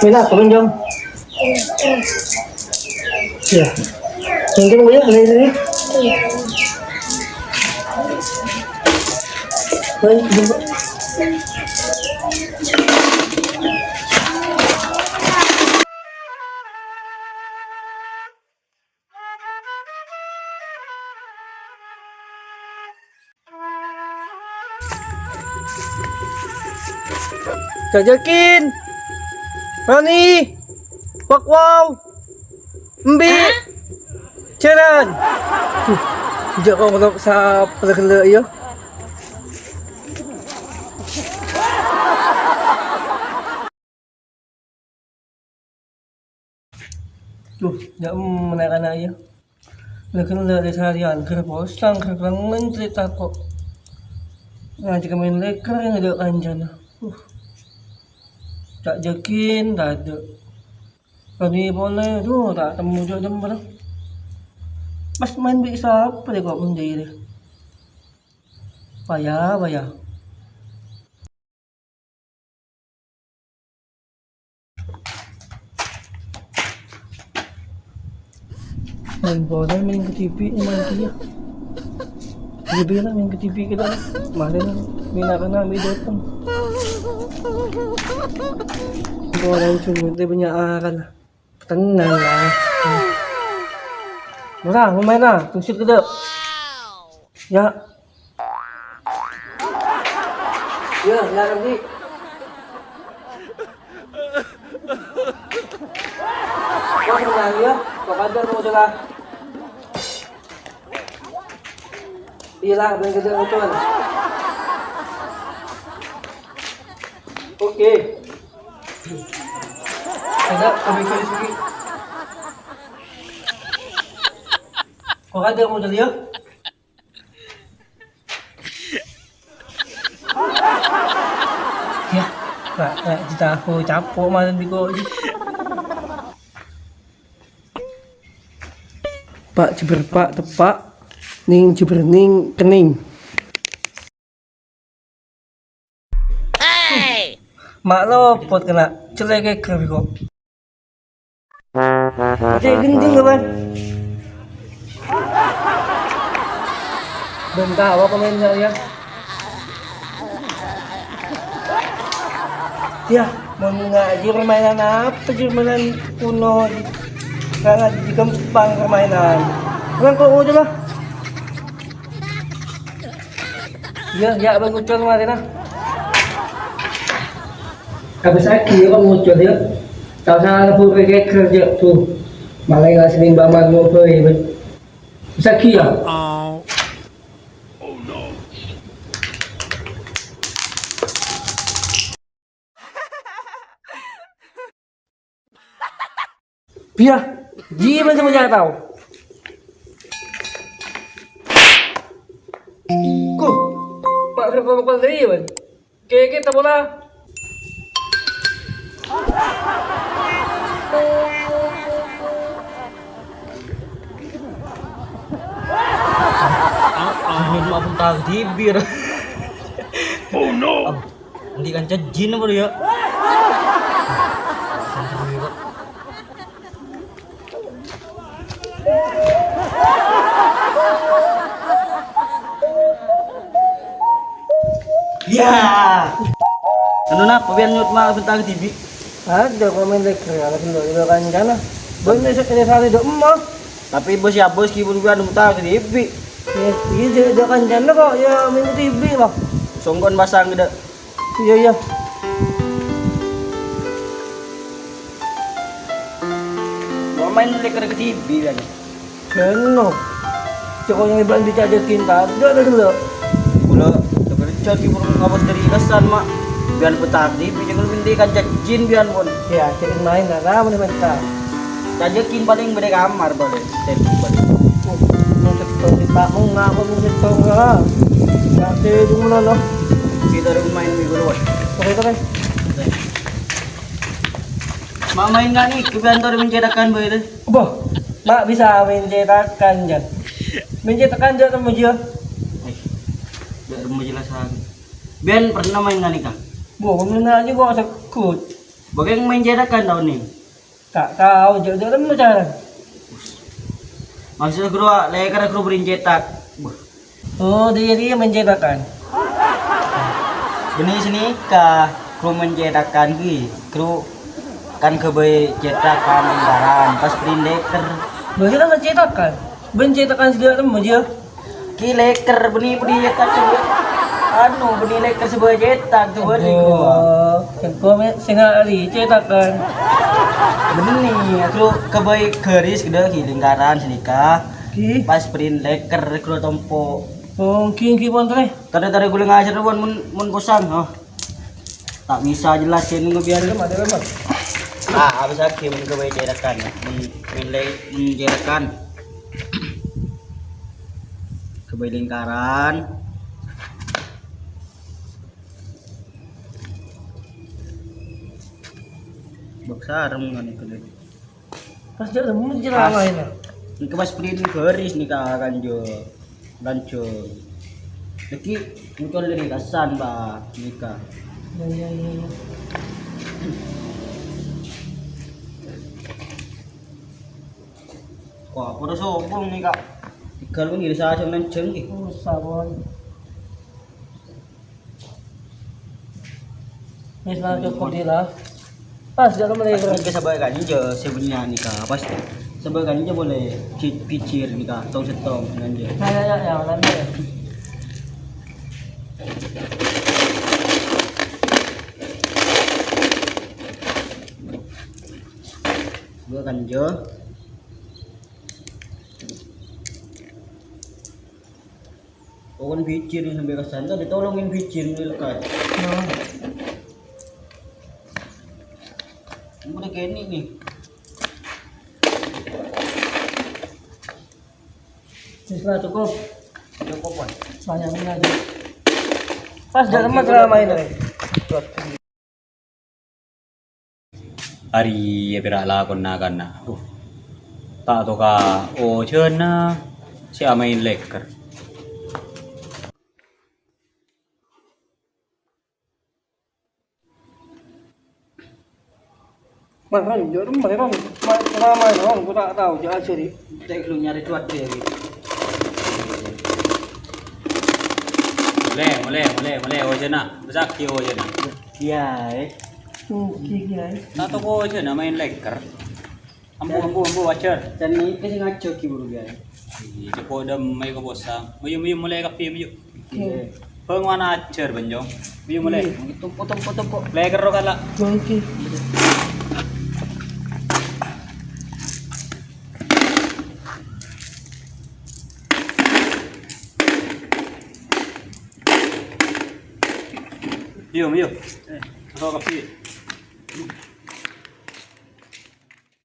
Mina, turun jom. Ya. Mungkin boleh dari sini. Baik, jumpa. Jajakin. Rani. Wakwaw. Mbi. Jalan. Sejak kau masuk sa perkela ya. Tuh, dah menaikkan aja. Lekin dari seharian kerposang kerang menteri takut. Nah, jika main leker yang ada kanjana. Tak jakin, tak ada. Kami boleh tu tak temu jam berapa. Pas main bisa apa dia kok menjadi. Payah. Main bola main ke TV main dia. Dia lah main ke TV kita. Kemarin mina kena ambil datang. Bola cuma dia punya akan. Tenang lah. Murah, mau main lah. Tungsit ke dek. Ya. Ya nanti. Kau menang ya. Kau kadar mau jalan. Iyalah, main kerja betul. Oke. Ada kami sini. Kau ada mau jalan ya? Ya, pak, kita aku capok malam di kau. Pak ciber pak tepak. Ning ciberning kening. Hey. Mak lo pot kena celeke kerbi kok. Cek gending kawan. Belum tahu apa mainnya ya. Ya, mau ngaji permainan apa sih permainan kuno. Karena di Kempang permainan. Bukan kok mau coba. Ya, abang ngucul kemarin lah. Habis lagi ya, ngucul ya. Tahu sana pun pakai kerja tuh. Malah nggak sering banget ngobrol ya. Bisa kia. Oh no. Biar, gimana semuanya tahu? Pak Repot dari ya, kayak kita bola. Maaf tak dibir. Oh no. Nanti kan jin apa dia? Ya. Ano na, pabiyan nyo mga kapitang TV? Ada komen like kaya lakin do iba kan kana. Boy na sa kanya sari do mo. Tapi bos ya bos kibun gua nung ta TV. Yes, iya do kan kana kok ya main TV lah. Songgon basang gede. Iya. Mau main leker ke TV kan. Keno. Coko yang iban dicajakin tadi ada dulu. Ulah jadi burung ngabos dari kesan mak biar petak di jangan mindikan jin biar pun ya sering main lah mana minta jajakin paling beda kamar boleh tembok boleh mau di pak mau ngapa mau setor lah nanti dulu loh kita udah main minggu luar oke kan mak main nggak nih kebiantor mencetakkan boleh boh mak bisa mencetakkan jan mencetakkan jan sama dia menjelaskan. Ben pernah main nggak nih kak? Boh, main aja gua sekut. Bagaimana main jadakan tahun ini? Tak tahu, jodoh kan macam. Maksud guru leker guru berin cetak. Oh, dia mencetakkan. Benih sini ka guru mencetakkan ki. Guru kan kebe cetakan lembaran pas berin leker. Bagaimana mencetakkan? Mencetakkan segala macam. Ki leker benih cetak sebut. Anu benih leker sebuah cetak tu beri guru. Kau sengali cetakkan. Benih guru kebe keris gede ki lingkaran sedika. Ki, Pas berin leker guru tompo. oh, ki pun tu. Tadi gue ngajar mun bosan, oh. Tak bisa jelasin ngebiarin. Ada lemah. Habis lagi mun kebe cetakan, mun cetakan. Kebe lingkaran. Sarem ngene kene. Pas dia dah mun jelas lain. Ini pas print garis nih kak kanjo. Lanco. Lagi muncul dari kasan bah nikah. Ya. Wah, pada sombong nih kak. Kalau ngiri saja menceng ki. Oh, sabon. Misal cukup dia lah. Pas dia mereka. Kita sabar kan je sebenarnya nih kak. Pas sabar kan je boleh picir nih kak. Tong setong dengan je. Ya, nanti. Sabar kan je. Kawan picir nih sampai kesan tuh ditolongin picir nih lekat. Udah kayak ini nih. Misal cukup. Cukup kan? Banyak aja. Pas dia lemah terlalu main lagi. Ari ya pira lakon na kan na. Tak to ka o chen na si amain leker. Mana jodoh mana ramai orang aku tak tahu dia cari. Kita belum nyari cuat dia gitu. Mule o chen na. Besak ki o chen na. Iya, Kiki ay. Tak to ko chen na main leker. Ambu acer. dan ini kasi ngaco ki buru biar. Cepo dam may ko bosang. Mayu mule ka pi mayu. Iya. Peng wana acer benjong. Mayu mule. Tumpo. Leker ro kala. Kiki. Mayu. Ako ka pi.